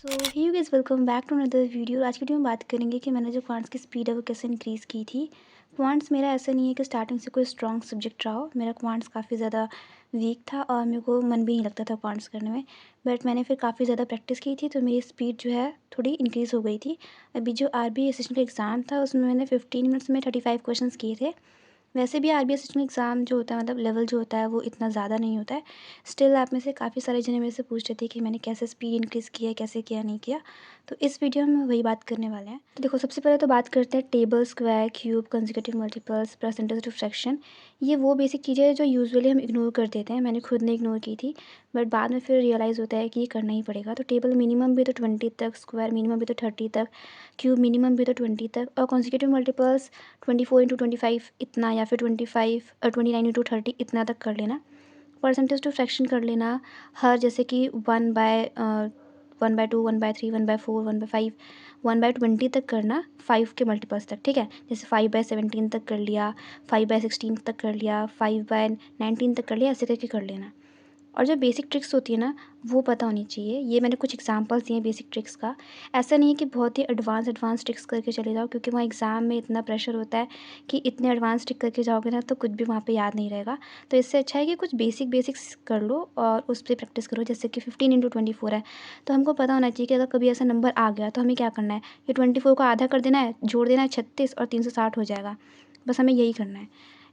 So hi guys welcome back to another video. आज की video में बात करेंगे कि मैंने जो क्वांट्स की स्पीड है वो कैसे इंक्रीज़ की थी। क्वांट्स मेरा ऐसा नहीं है कि स्टार्टिंग से कोई स्ट्रॉन्ग सब्जेक्ट रहा हो। मेरा क्वांट्स काफ़ी ज़्यादा वीक था और मेरे को मन भी नहीं लगता था क्वांट्स करने में। बट मैंने फिर काफ़ी ज़्यादा प्रैक्टिस की थी तो मेरी स्पीड जो है थोड़ी इंक्रीज़ हो गई थी। अभी जो आरबीआई असिस्टेंट का एग्ज़ाम था उसमें मैंने 15 मिनट्स में 35 क्वेश्चंस किए थे। वैसे भी आरबीआई असिस्टेंट एग्ज़ाम जो होता है मतलब लेवल जो होता है वो इतना ज़्यादा नहीं होता है। स्टिल आप में से काफ़ी सारे जने मेरे से पूछ रहे थे कि मैंने कैसे स्पीड इंक्रीज़ किया है, कैसे किया नहीं किया। तो इस वीडियो में वही बात करने वाले हैं। तो देखो सबसे पहले तो बात करते हैं table, square, cube, consecutive multiples, percentage of fraction. ये वो बेसिक चीज़ें हैं जो यूजुअली हम इग्नोर कर देते हैं। मैंने खुद ने इग्नोर की थी बट बाद में फिर रियलाइज़ होता है कि ये करना ही पड़ेगा। तो टेबल मिनिमम भी तो 20 तक, स्क्वायर मिनिमम भी तो 30 तक, क्यूब मिनिमम भी तो 20 तक और कंसेक्यूटिव मल्टीपल्स 24 × 25 इतना या फिर 29 × 30 इतना तक कर लेना। परसेंटेज टू फ्रैक्शन कर लेना। हर जैसे कि 1/2, 1/3, 1/4, 1/5, 1/20 तक करना, 5 के मल्टीपल्स तक, ठीक है। जैसे 5/17 तक कर लिया, 5/16 तक कर लिया, 5/19 तक कर लिया, ऐसे करके कर लेना। और जो बेसिक ट्रिक्स होती है ना वो पता होनी चाहिए। ये मैंने कुछ एग्जांपल्स दिए हैं बेसिक ट्रिक्स का। ऐसा नहीं है कि बहुत ही एडवांस ट्रिक्स करके चले जाओ क्योंकि वहाँ एग्ज़ाम में इतना प्रेशर होता है कि इतने एडवांस ट्रिक करके जाओगे ना तो कुछ भी वहाँ पे याद नहीं रहेगा। तो इससे अच्छा है कि कुछ बेसिक्स कर लो और उस पर प्रैक्टिस करो। जैसे कि 15 × 24 है तो हमको पता होना चाहिए कि अगर कभी ऐसा नंबर आ गया तो हमें क्या करना है। ये 24 को आधा कर देना है, जोड़ देना है 36 और 360 हो जाएगा। बस हमें यही करना है।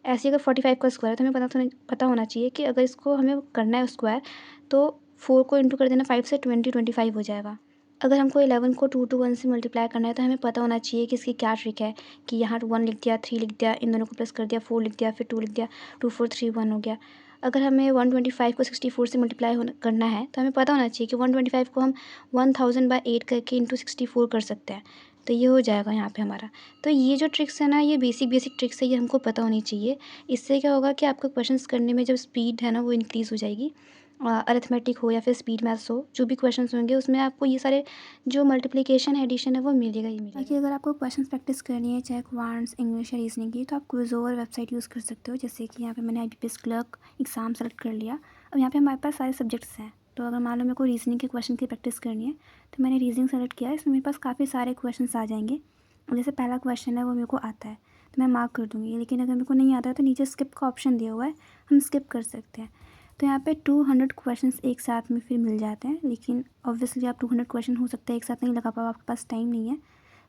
ऐसे ही अगर 45 का स्क्वायर है तो हमें पता होना चाहिए कि अगर इसको हमें करना है स्क्वायर तो 4 को इंटू कर देना 5 से 25 हो जाएगा। अगर हमको 11 को 2 to 1 से मल्टीप्लाई करना है तो हमें पता होना चाहिए कि इसकी क्या ट्रिक है कि यहाँ 1 लिख दिया, 3 लिख दिया, इन दोनों को प्लस कर दिया, 4 लिख दिया, फिर 2 लिख दिया, 2 4 3 1 हो गया। अगर हमें 125 को 64 से मल्टीप्लाई करना है तो हमें पता होना चाहिए कि 125 को हम 1000/8 करके इंटू 64 कर सकते हैं। तो ये हो जाएगा यहाँ पे हमारा। तो ये जो ट्रिक्स है ना ये बेसिक ट्रिक्स है, ये हमको पता होनी चाहिए। इससे क्या होगा कि आपको क्वेश्चंस करने में जब स्पीड है ना वो इंक्रीज़ हो जाएगी। अरिथमेटिक हो या फिर स्पीड मैथ्स हो, जो भी क्वेश्चंस होंगे उसमें आपको ये सारे जो मल्टीप्लिकेशन एडिशन है वो मिलेगा ही मिलेगा। बाकी अगर आपको क्वेश्चंस प्रैक्टिस करनी है चाहे क्वांट्स, इंग्लिश या रीजनिंग की, तो आप क्विज़ोवर वेबसाइट यूज़ कर सकते हो। जैसे कि यहाँ पे मैंने IBPS क्लर्क एग्ज़ाम सेलेक्ट कर लिया। अब यहाँ पे हमारे पास सारे सब्जेक्ट्स हैं। तो अगर मान लो मेरे को रीजनिंग के क्वेश्चन की प्रैक्टिस करनी है तो मैंने रीजनिंग सेलेक्ट किया है। इसमें मेरे पास काफ़ी सारे क्वेश्चंस आ जाएंगे। जैसे पहला क्वेश्चन है वो मेरे को आता है तो मैं मार्क कर दूँगी, लेकिन अगर मेरे को नहीं आता है तो नीचे स्किप का ऑप्शन दिया हुआ है, हम स्किप कर सकते हैं। तो यहाँ पे 200 क्वेश्चंस एक साथ में फिर मिल जाते हैं, लेकिन ऑब्वियसली आप 200 क्वेश्चन हो सकता है एक साथ नहीं लगा पाओ, आपके पास टाइम नहीं है।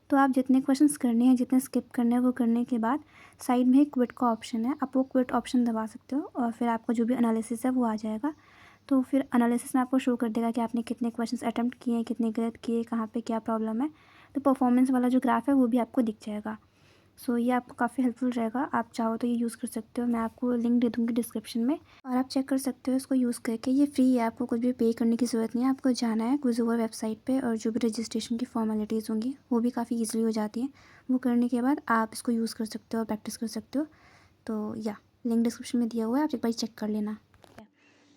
तो आप जितने क्वेश्चंस करने हैं, जितने स्किप करने हैं वो करने के बाद साइड में एक क्विट का ऑप्शन है, आप वो क्विट ऑप्शन दबा सकते हो और फिर आपका जो भी एनालिसिस है वो आ जाएगा। तो फिर एनालिसिस में आपको शो कर देगा कि आपने कितने क्वेश्चंस अटेम्प्ट किए हैं, कितने गलत किए, कहाँ पे क्या प्रॉब्लम है। तो परफॉर्मेंस वाला जो ग्राफ है वो भी आपको दिख जाएगा। सो ये आपको काफ़ी हेल्पफुल रहेगा। आप चाहो तो ये यूज़ कर सकते हो, मैं आपको लिंक दे दूँगी डिस्क्रिप्शन में और आप चेक कर सकते हो इसको यूज़ करके। ये फ्री है, आपको कुछ भी पे करने की ज़रूरत नहीं है। आपको जाना है क्विज़ोवर वेबसाइट पे और जो भी रजिस्ट्रेशन की फॉर्मेलिटीज़ होंगी वो भी काफ़ी ईजिली हो जाती हैं। वो करने के बाद आप इसको यूज़ कर सकते हो और प्रैक्टिस कर सकते हो। तो या लिंक डिस्क्रिप्शन में दिया हुआ है, आप एक बार चेक कर लेना।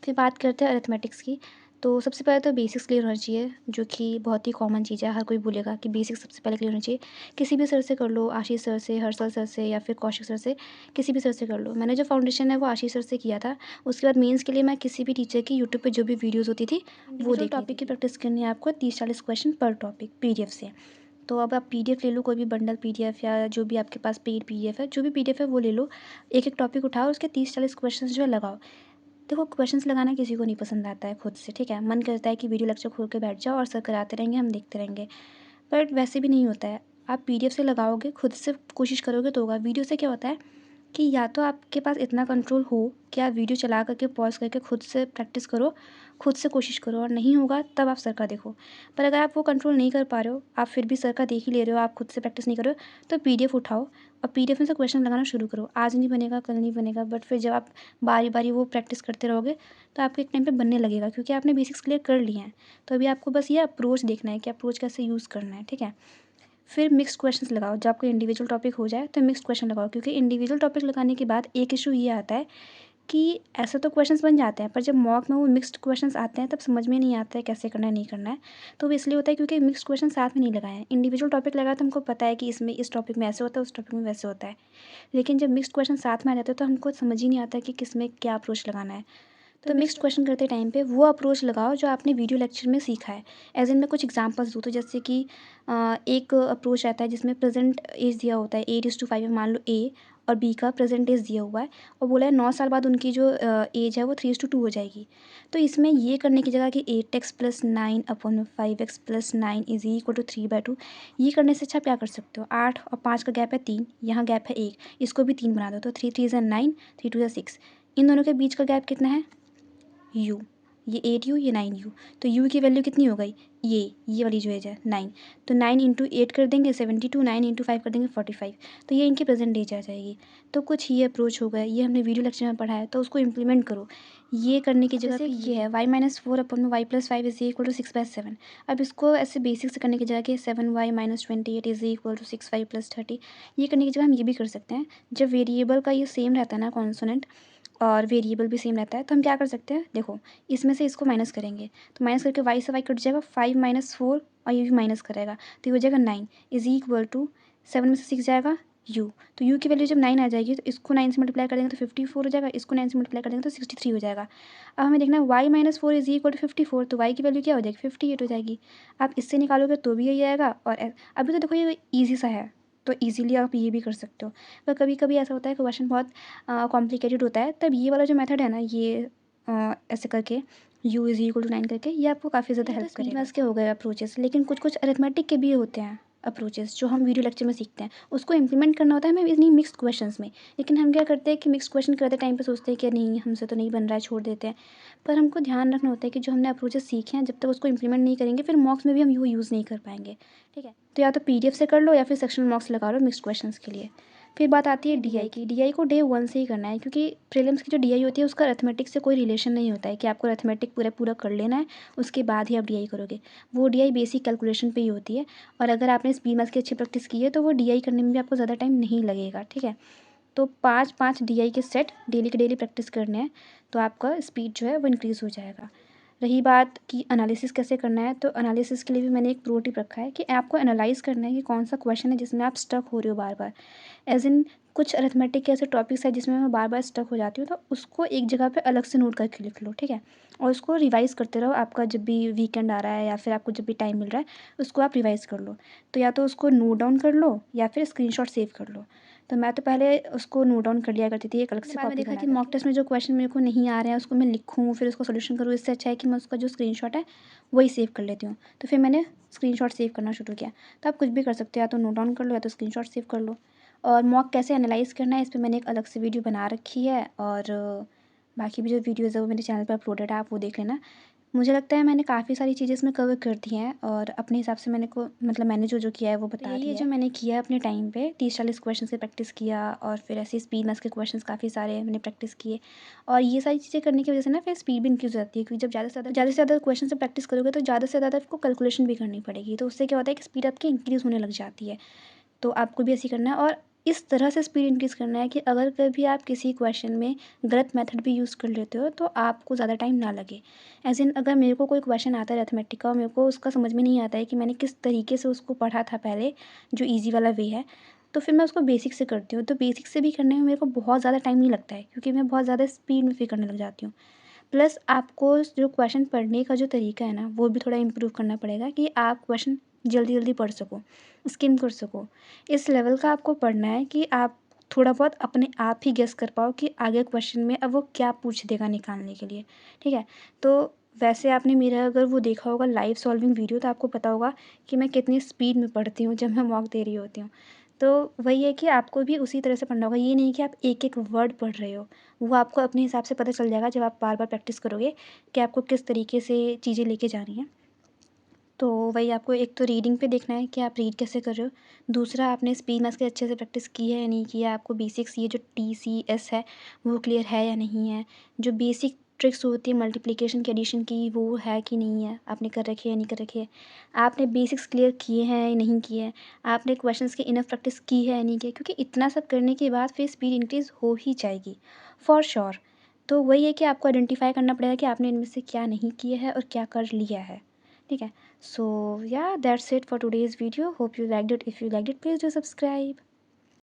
फिर बात करते हैं अरिथमेटिक्स की। तो सबसे पहले तो बेसिक्स क्लियर होना चाहिए, जो कि बहुत ही कॉमन चीज़ है। हर कोई बोलेगा कि बेसिक्स सबसे पहले क्लियर होना चाहिए। किसी भी सर से कर लो, आशीष सर से, हर्षल सर से या फिर कौशिक सर से, किसी भी सर से कर लो। मैंने जो फाउंडेशन है वो आशीष सर से किया था। उसके बाद मेंस के लिए मैं किसी भी टीचर की यूट्यूब पे जो भी वीडियोज़ होती थी वो देख टॉपिक की प्रैक्टिस करनी है आपको 30-40 क्वेश्चन पर टॉपिक PDF से। तो अब आप PDF ले लो, कोई भी बंडल PDF या जो भी आपके पास पेड PDF है, जो भी PDF है वो ले लो। एक टॉपिक उठाओ, उसके 30-40 क्वेश्चन जो है लगाओ। देखो क्वेश्चंस लगाना किसी को नहीं पसंद आता है खुद से, ठीक है। मन करता है कि वीडियो लेक्चर खोल के बैठ जाओ और सर कराते रहेंगे, हम देखते रहेंगे। बट वैसे भी नहीं होता है। आप PDF से लगाओगे, खुद से कोशिश करोगे तो होगा। वीडियो से क्या होता है कि या तो आपके पास इतना कंट्रोल हो कि आप वीडियो चला करके पॉज़ करके खुद से प्रैक्टिस करो, खुद से कोशिश करो, और नहीं होगा तब आप सर का देखो। पर अगर आप वो कंट्रोल नहीं कर पा रहे हो, आप फिर भी सर का देख ही ले रहे हो, आप खुद से प्रैक्टिस नहीं कर रहे हो, तो PDF उठाओ और PDF में से क्वेश्चन लगाना शुरू करो। आज नहीं बनेगा, कल नहीं बनेगा, बट फिर जब आप बारी-बारी वो प्रैक्टिस करते रहोगे तो आपको एक टाइम पे बनने लगेगा, क्योंकि आपने बेसिक्स क्लियर कर लिए हैं। तो अभी आपको बस ये अप्रोच देखना है कि अप्रोच कैसे यूज़ करना है, ठीक है। फिर मिक्स्ड क्वेश्चंस लगाओ। जब आपको इंडिविजुअल टॉपिक हो जाए तो मिक्स्ड क्वेश्चन लगाओ, क्योंकि इंडिविजुअल टॉपिक लगाने के बाद एक इशू ये आता है कि ऐसे तो क्वेश्चंस बन जाते हैं, पर जब मॉक में वो मिक्स्ड क्वेश्चंस आते हैं तब समझ में नहीं आता है कैसे करना है, नहीं करना है। तो वो इसलिए होता है क्योंकि मिक्स्ड क्वेश्चन साथ में नहीं लगाए हैं। इंडिविजुअल टॉपिक लगाया तो हमको पता है कि इसमें इस टॉपिक में ऐसे होता है, उस टॉपिक में वैसे होता है। लेकिन जब मिक्स्ड क्वेश्चन साथ में आ जाते हैं तो हमको समझ ही नहीं आता है कि किस में क्या अप्रोच लगाना है। तो मिक्स्ड क्वेश्चन करते टाइम पे वो अप्रोच लगाओ जो आपने वीडियो लेक्चर में सीखा है। एज इन मैं कुछ एग्जांपल्स दूँ तो जैसे कि एक अप्रोच रहता है जिसमें प्रेजेंट एज दिया होता है 8:5 है, मान लो ए और बी का प्रेजेंट एज दिया हुआ है और बोला है 9 साल बाद उनकी जो एज है वो 3:2 हो जाएगी। तो इसमें ये करने की जगह कि 8x + 9 upon 5x + 9 is equal to 3/2, ये करने से अच्छा आप क्या कर सकते हो, 8 और 5 का गैप है 3, यहाँ गैप है 1, इसको भी 3 बना दो तो 3 3 ज़ा 9, 3 2 ज़ा 6, इन दोनों के बीच का गैप कितना है, यू, ये 8u ये 9u, तो u की वैल्यू कितनी हो गई, ये वाली जो एज है 9, तो 9 इंटू 8 कर देंगे 72, 9 इंटू 5 कर देंगे 45, तो ये इनकी प्रेजेंट एज आ जाएगी। तो कुछ ये अप्रोच हो गया, ये हमने वीडियो लेक्चर में पढ़ा है, तो उसको इम्प्लीमेंट करो। ये करने की जगह पे ये है y-4 upon y + 5 is equal to 6/7। अब इसको ऐसे बेसिक से करने की जगह कि 7y - 28 is equal to 6y + 30, ये करने की जगह हम ये भी कर सकते हैं। जब वेरिएबल का ये सेम रहता है ना कॉन्सोनेंट, और वेरिएबल भी सेम रहता है, तो हम क्या कर सकते हैं, देखो इसमें से इसको माइनस करेंगे तो माइनस करके y से y कट जाएगा, 5 - 4 और ये भी माइनस करेगा तो ये हो जाएगा 9 इज इक्वल टू 7 में से 6 जाएगा u, तो u की वैल्यू जब 9 आ जाएगी तो इसको 9 से मल्टीप्लाई कर देंगे तो 54 हो जाएगा, इसको 9 से मल्टीप्लाई कर देंगे तो 63 हो जाएगा। अब हमें देखना है y - 4 इज इक्वल टू 54, तो y की वैल्यू क्या हो जाएगी, 58 हो जाएगी। आप इससे निकालोगे तो भी यही आएगा, और अभी तो देखो ये ईजी सा है, तो ईजिली आप ये भी कर सकते हो। पर कभी कभी ऐसा होता है क्वेश्चन बहुत कॉम्प्लिकेटेड होता है, तब ये वाला जो मेथड है ना, ये ऐसे करके u इज इक्वल टू 9 करके, ये आपको काफ़ी ज़्यादा हेल्प करेगा। मैथ्स के हो गए अप्रोचेस, लेकिन कुछ कुछ अरिथमेटिक के भी होते हैं अप्रोचेस जो हम वीडियो लेक्चर में सीखते हैं, उसको इम्प्लीमेंट करना होता है हमें इन्हीं मिक्स्ड क्वेश्चंस में। लेकिन हम क्या करते हैं कि मिक्स्ड क्वेश्चन करते टाइम पे सोचते हैं कि नहीं हमसे तो नहीं बन रहा है, छोड़ देते हैं। पर हमको ध्यान रखना होता है कि जो हमने अप्रोचेस सीखे हैं, जब तक उसको इम्प्लीमेंट नहीं करेंगे फिर मॉक्स में भी हम वो यूज़ नहीं कर पाएंगे। ठीक है, तो या तो PDF से कर लो या फिर सेक्शनल मॉक्स लगा लो मिक्स्ड क्वेश्चंस के लिए। फिर बात आती है DI की। DI को डे 1 से ही करना है, क्योंकि प्रीलिम्स की जो DI होती है उसका अरिथमेटिक से कोई रिलेशन नहीं होता है कि आपको अरिथमेटिक पूरा कर लेना है उसके बाद ही आप DI करोगे। वो DI बेसिक कैलकुलेशन पे ही होती है, और अगर आपने स्पीड मैथ्स की अच्छी प्रैक्टिस की है तो वो DI करने में भी आपको ज़्यादा टाइम नहीं लगेगा। ठीक है, तो 5 DI के सेट डेली के डेली प्रैक्टिस करने हैं, तो आपका स्पीड जो है वो इंक्रीज़ हो जाएगा। रही बात कि एनालिसिस कैसे करना है, तो एनालिसिस के लिए भी मैंने एक प्रो टिप रखा है कि आपको एनालाइज़ करना है कि कौन सा क्वेश्चन है जिसमें आप स्टक हो रहे हो बार बार। एज इन कुछ अरिथमेटिक के ऐसे टॉपिक्स है जिसमें मैं बार बार स्टक हो जाती हूँ, तो उसको एक जगह पे अलग से नोट करके लिख लो। ठीक है, और उसको रिवाइज़ करते रहो, आपका जब भी वीकेंड आ रहा है या फिर आपको जब भी टाइम मिल रहा है उसको आप रिवाइज़ कर लो। तो या तो उसको नोट डाउन कर लो या फिर स्क्रीनशॉट सेव कर लो। तो मैं तो पहले उसको नोट डाउन कर लिया करती थी एक अलग से कॉपी। देखा कि मॉक टेस्ट में जो क्वेश्चन मेरे को नहीं आ रहे हैं उसको मैं लिखूँ फिर उसको सोल्यूशन करूँ, इससे अच्छा है कि मैं उसका जो स्क्रीनशॉट है वही सेव कर लेती हूँ। तो फिर मैंने स्क्रीनशॉट सेव करना शुरू किया। तो आप कुछ भी कर सकते हो, या तो नोट डाउन कर लो या तो स्क्रीनशॉट सेव कर लो। और मॉक कैसे एनालाइज़ करना है इस पे मैंने एक अलग से वीडियो बना रखी है, और बाकी भी जो वीडियोज़ है वो मेरे चैनल पर अपलोडेड है, आप वो देख लेना। मुझे लगता है मैंने काफ़ी सारी चीज़ें इसमें कवर कर दी हैं, और अपने हिसाब से मैंने जो किया है वो बता दिया है। ये जो मैंने किया है अपने टाइम पे 30-40 क्वेश्चन से प्रैक्टिस किया, और फिर ऐसे स्पीड मैथ्स के क्वेश्चंस काफ़ी सारे मैंने प्रैक्टिस किए। और ये सारी चीज़ें करने की वजह से ना फिर स्पीड भी इंक्रीज़ हो जाती है, क्योंकि जब ज़्यादा क्वेश्चन से प्रैक्टिस करोगे तो ज़्यादा से ज़्यादा आपको कैलकुलेशन भी करनी पड़ेगी, तो उससे क्या होता है कि स्पीड आपकी इंक्रीज़ होने लग जाती है। तो आपको भी ऐसे ही करना है, और इस तरह से स्पीड इंक्रीज़ करना है कि अगर कभी आप किसी क्वेश्चन में गलत मेथड भी यूज़ कर लेते हो तो आपको ज़्यादा टाइम ना लगे। एज़ इन अगर मेरे को कोई क्वेश्चन आता है अरिथमेटिक का और मेरे को उसका समझ में नहीं आता है कि मैंने किस तरीके से उसको पढ़ा था पहले, जो ईज़ी वाला वे है, तो फिर मैं उसको बेसिक से करती हूँ। तो बेसिक से भी करने में मेरे को बहुत ज़्यादा टाइम नहीं लगता है, क्योंकि मैं बहुत ज़्यादा स्पीड में फिर करने लग जाती हूँ। प्लस आपको जो क्वेश्चन पढ़ने का जो तरीका है ना वो भी थोड़ा इम्प्रूव करना पड़ेगा, कि आप क्वेश्चन जल्दी जल्दी पढ़ सको, स्किम कर सको। इस लेवल का आपको पढ़ना है कि आप थोड़ा बहुत अपने आप ही गेस कर पाओ कि आगे क्वेश्चन में अब वो क्या पूछ देगा निकालने के लिए। ठीक है, तो वैसे आपने मेरा अगर वो देखा होगा लाइव सॉल्विंग वीडियो, तो आपको पता होगा कि मैं कितनी स्पीड में पढ़ती हूँ जब मैं मॉक दे रही होती हूँ। तो वही है कि आपको भी उसी तरह से पढ़ना होगा, ये नहीं कि आप एक एक वर्ड पढ़ रहे हो। वो आपको अपने हिसाब से पता चल जाएगा जब आप बार बार प्रैक्टिस करोगे कि आपको किस तरीके से चीज़ें लेके जानी हैं। तो वही आपको एक तो रीडिंग पे देखना है कि आप रीड कैसे कर रहे हो। दूसरा, आपने स्पीड मैथ्स की अच्छे से प्रैक्टिस की है या नहीं की है। आपको बेसिक्स ये जो TCS है वो क्लियर है या नहीं है। जो बेसिक ट्रिक्स होती है मल्टीप्लिकेशन की, एडिशन की, वो है कि नहीं है, आपने कर रखी है या नहीं कर रखी है। आपने बेसिक्स क्लियर किए हैं या नहीं किए हैं। आपने क्वेश्चंस की इनफ प्रैक्टिस की है या नहीं की है, क्योंकि इतना सब करने के बाद फिर स्पीड इंक्रीज़ हो ही जाएगी फॉर श्योर। तो वही है कि आपको आइडेंटिफाई करना पड़ेगा कि आपने इनमें से क्या नहीं किया है और क्या कर लिया है। ठीक है, so yeah, that's it for today's video. Hope you liked it. If you liked it, please do subscribe.